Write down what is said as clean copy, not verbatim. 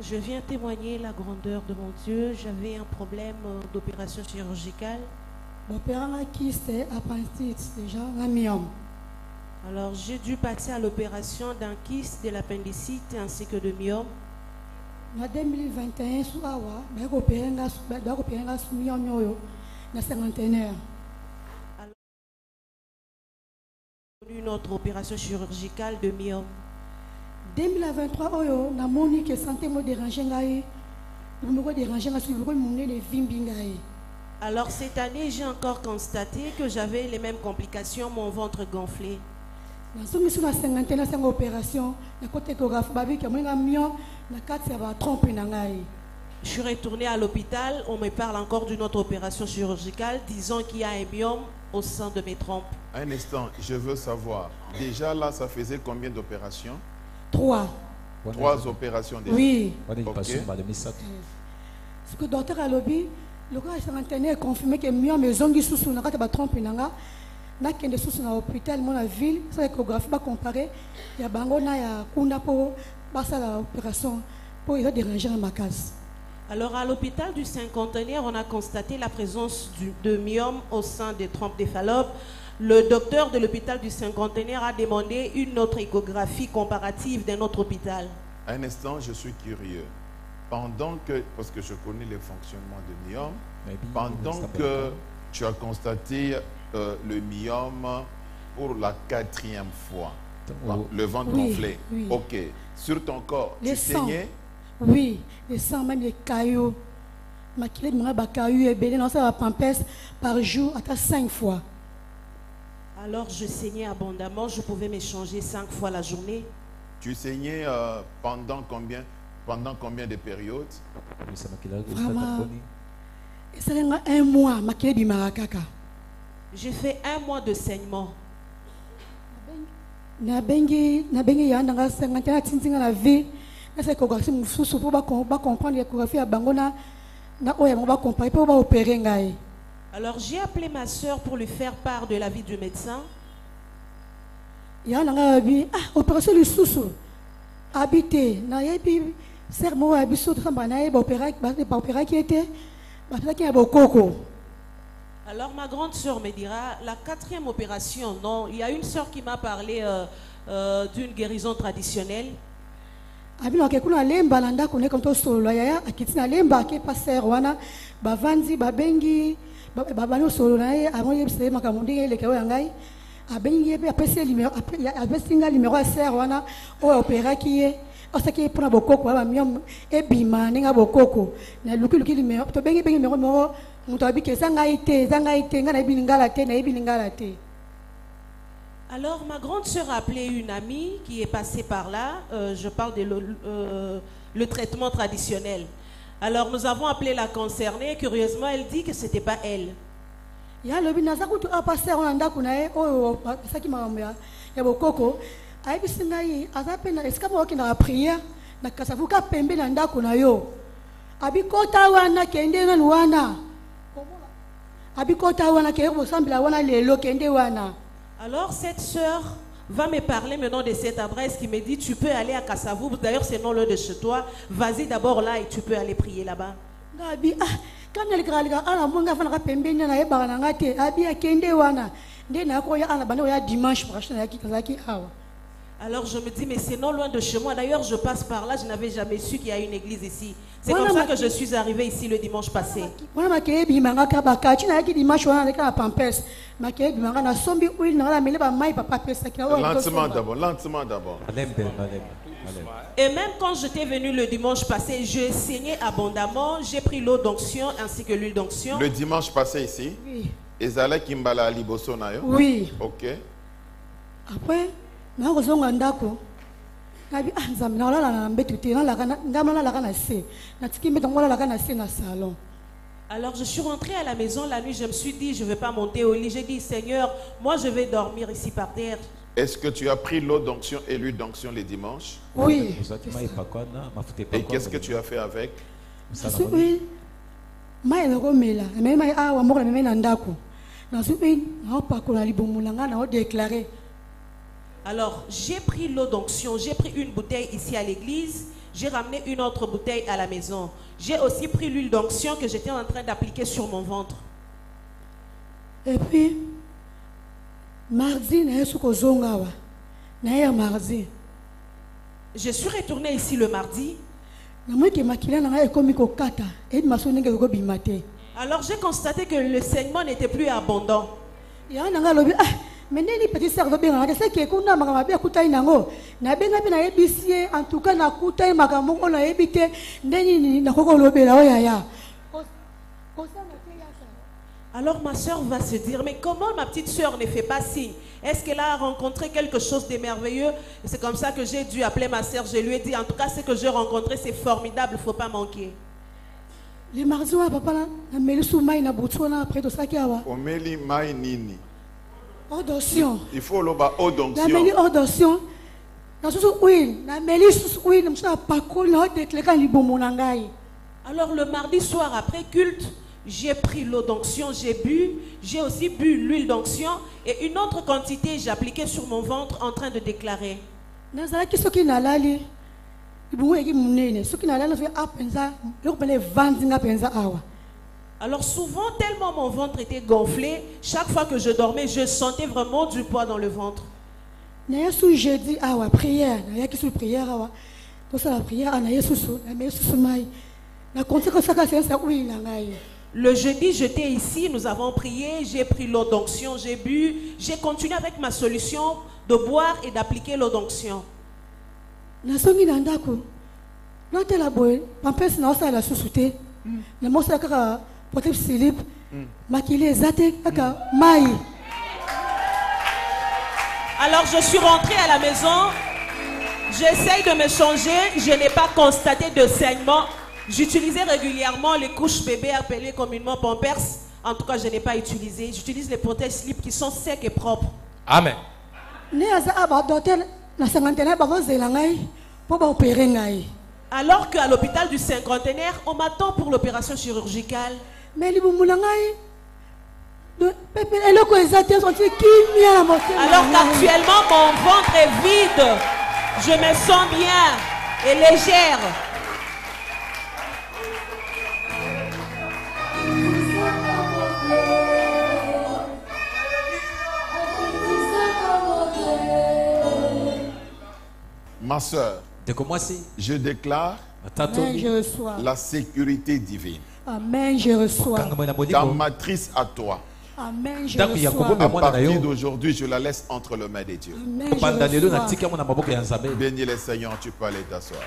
Je viens témoigner la grandeur de mon Dieu. J'avais un problème d'opération chirurgicale. Alors j'ai dû passer à l'opération d'un kyste de l'appendicite ainsi que de myome. En 2021, Une autre opération chirurgicale de myome. 2023, Alors cette année, j'ai encore constaté que j'avais les mêmes complications, mon ventre gonflé. Je suis retournée à l'hôpital, on me parle encore d'une autre opération chirurgicale, disant qu'il y a un myome au sein de mes trompes. Un instant, je veux savoir, déjà là, ça faisait combien d'opérations? 3. 3 opérations déjà. Oui. Okay. Ce que le docteur a lobby, le gars a confirmé que myome est zongi sous na kata ba trompe nanga. Na kende sous na hôpital mon la ville, ça échographie ba comparer, ya bango na ya kuna po basa la opération pour y déranger ma case. Alors à l'hôpital du Cinquantenaire, on a constaté la présence de myome au sein des trompes des Fallope. Le docteur de l'hôpital du Cinquantenaire a demandé une autre échographie comparative d'un autre hôpital. Un instant, je suis curieux. Pendant que, parce que je connais le fonctionnement de myome, pendant que tu as constaté le myome pour la 4e fois, le ventre gonflé, oui. Ok, sur ton corps, Les tu saignais? Oui, les sangs, même les cailloux. Ma clé de mon caillou est belé dans sa pampès par jour, à 5 fois. Alors je saignais abondamment, je pouvais m'échanger 5 fois la journée. Tu saignais pendant combien de périodes? Vraiment, ça a 1 mois, ma clé de marakaka. J'ai fait 1 mois de saignement. Na bengi ya ndanga 50 tinzinga la vie. C'est échographie mususu pour ba comprendre l'échographie à bangona na oya ba comparer pour ba opérer ngai. Alors j'ai appelé ma soeur pour lui faire part de l'avis du médecin. Ya nanga bi opération lisusu habité na yebi sermo abiso to samba na ba opérer qui était ba qui a bokoko. Alors ma grande soeur me dira la 4e opération. Non, il y a une soeur qui m'a parlé d'une guérison traditionnelle. Abino ke kuna lemba landa kone comme to solo ya akitina lemba ke passer wana bavanzi babengi babano solo na ye avant yebse makamundi le kawo ngai abengi be apese numéro apesinga numéro a ser wana o opéra ki ye o saki pour bokoko ba myom e bima ninga bokoko na luki numéro to bengi numéro mo muto abike zanga ite ngana ibiningala te na ibiningala te. Alors, ma grande sœur a appelé une amie qui est passée par là. Je parle de le traitement traditionnel. Alors, nous avons appelé la concernée. Curieusement, elle dit que ce n'était pas elle. Il y a le binazaku tu as passé en anda kunae oh ça qui m'a amené ya bokoko ai bisingai azapena eska mo kina prière na kasavuka pembe na anda kunayo abikota wana kende na wana abikota wana ke bo sambila wana lelo kende wana. Alors cette sœur va me parler maintenant de cette adresse qui me dit tu peux aller à Kassavou, d'ailleurs c'est non loin de chez toi, vas-y d'abord là et tu peux aller prier là-bas. Gabi quand elle graliga ala monga fana pembe na yeba na ngate abi akende wana ndena ko ya ala bana ya dimanche prochain ya kizaki awa. Alors je me dis mais c'est non loin de chez moi, d'ailleurs je passe par là, je n'avais jamais su qu'il y a une église ici. C'est comme ça que je suis arrivée ici le dimanche passé. Wana makebi manga kabaka tina ya dimanche wana leka pampers makebi manga na sombi huile na la mele ba mai papa pesa ki awa. Lentement d'abord. Et même quand j'étais venu le dimanche passé, je saignais abondamment, j'ai pris l'eau d'onction ainsi que l'huile d'onction. Le dimanche passé ici? Oui. Ezala kimbala liboso na yo? Oui. OK. Après na kozonga ndako nabi nzambe na lala na mbetu te na laka ngamana laka na se na tiki mbetu ngola laka na se na salon. Alors je suis rentrée à la maison la nuit, je me suis dit je ne vais pas monter au lit, j'ai dit Seigneur, moi je vais dormir ici par terre. Est-ce que tu as pris l'eau d'onction et l'huile d'onction les dimanches? Oui. Et qu'est-ce que tu as fait avec? Oui. Mai le romela, mais mai awa mo le mai na ndako. Alors, j'ai pris l'eau d'onction, j'ai pris une bouteille ici à l'église, j'ai ramené une autre bouteille à la maison. J'ai aussi pris l'huile d'onction que j'étais en train d'appliquer sur mon ventre. Et puis, mardi, je suis retournée ici le mardi. Alors j'ai constaté que le saignement n'était plus abondant. Mais neni petit sœur dobenga c'est que kuna makama bia kutai nango na benga bina ebisi en tout cas na kutai makamo ona ebite ndeni na koko lobela oyaya. Alors ma sœur va se dire, mais comment ma petite sœur ne fait pas signe? Est-ce qu'elle a rencontré quelque chose de merveilleux? Et c'est comme ça que j'ai dû appeler ma sœur. Je lui ai dit, en tout cas, ce que j'ai rencontré, c'est formidable, il ne faut pas manquer. Les marzois, papa, na melisu mai na botswana après tout ça qui a. Omeli mai nini. Ordonction. Il faut l'oba ordonction. La meli ordonction. Na susu oui, na meli susu oui, na msa pakol na déclencher libomo na ngai. Alors le mardi soir après culte, j'ai pris l'eau d'onction, j'ai bu, j'ai aussi bu l'huile d'onction et une autre quantité j'ai appliqué sur mon ventre en train de déclarer. Nazalaki soki nalali. Alors souvent, tellement mon ventre était gonflé, chaque fois que je dormais, je sentais vraiment du poids dans le ventre. Le jeudi, j'étais ici, nous avons prié, j'ai pris l'eau d'onction, j'ai bu, j'ai continué avec ma solution de boire et d'appliquer l'eau d'onction. Nasongi na ndako notela boye pampesi na osala susute na mosala kaka pote slip makili ezate kaka mai. Alors je suis rentrée à la maison, j'essaye de me changer, je n'ai pas constaté de saignement. J'utilisais régulièrement les couches bébés appelées communément Pampers. En tout cas, je n'ai pas utilisé. J'utilise les protèges slip qui sont secs et propres. Amen. Alors qu'à l'hôpital du Cinquantenaire, on m'attend pour l'opération chirurgicale. Alors qu'actuellement, mon ventre est vide. Je me sens bien et légère. Ma soeur, je déclare Amen, je reçois. La sécurité divine. Amen, je reçois. Ta matrice à toi. Amen, je reçois. À partir d'aujourd'hui, je la laisse entre les mains des dieux. Amen, je reçois. Bénis les Seigneur, tu peux aller t'asseoir.